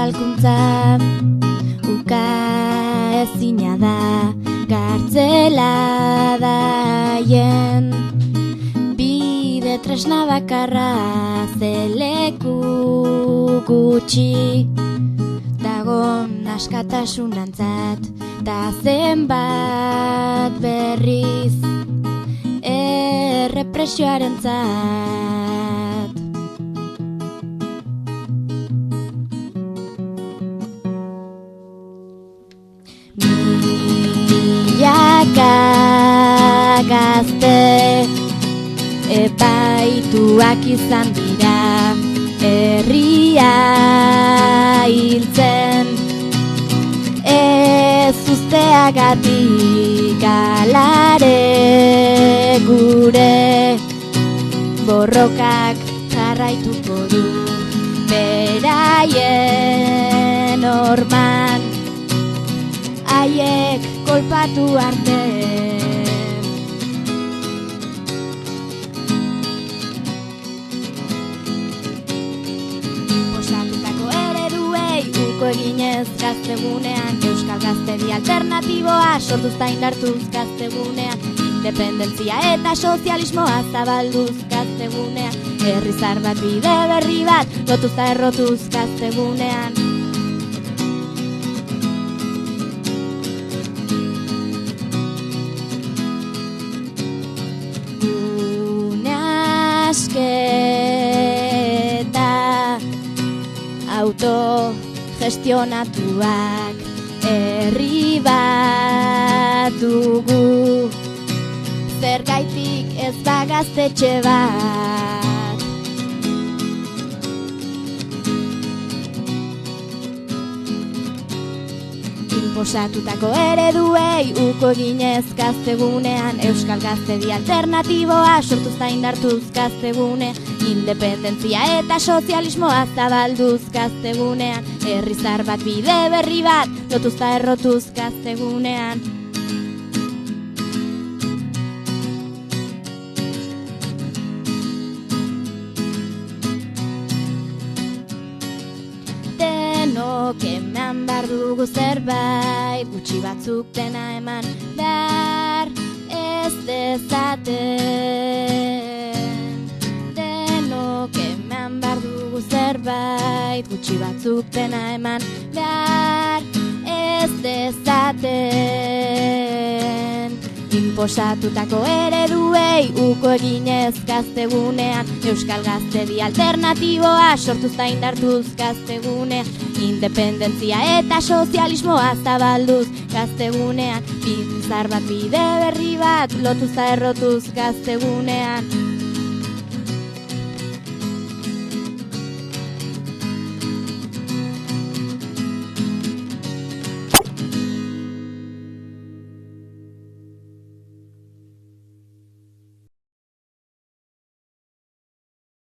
zapalkuntza uka ezina da, kartzela daien bide tresna bakarra, zeleku gutxi dagon askatasunantzat, ta zenbat berriz errepresioarentzat. Milaka gazte epaituak izan dira, herria hiltzen ez usteagatik, alare gure borrokak jarraituko du beraien orman, haiek kolpatu arte. Inposatutako ereduei uko eginez gaztegunean, Euskal Gaztedi alternatiboa sortuzta indartuz gaztegunean, independentzia eta sozialismoa zabalduz gaztegunean, herrizar bat bide berri bat lotuzta errotuz gaztegunean. Asketa autogestionatuak herri bat dugu, zergaitik ez da gaztetxe bat. Inposatutako ereduei uko eginez gaztegunean, Euskal Gaztedi alternatiboa sortuzta indartuz gaztegunean, independentzia eta sozialismoa zabalduz gaztegunean, herrizar bat bide berri bat lotuzta errotuz gaztegunean. Denok eman behar dugu zerbait, gutxi batzuk dena eman behar ez dezaten. Denok eman behar dugu zerbait, gutxi batzuk dena eman behar ez dezaten. Inposatutako ereduei uko eginez gaztegunean, Euskal Gaztedi alternatiboa sortuzta indartuz gaztegunean, independentzia eta sozialismoa zabalduz gaztegunean, bizar bat bide berri bat lotuzta errotuz gaztegunean.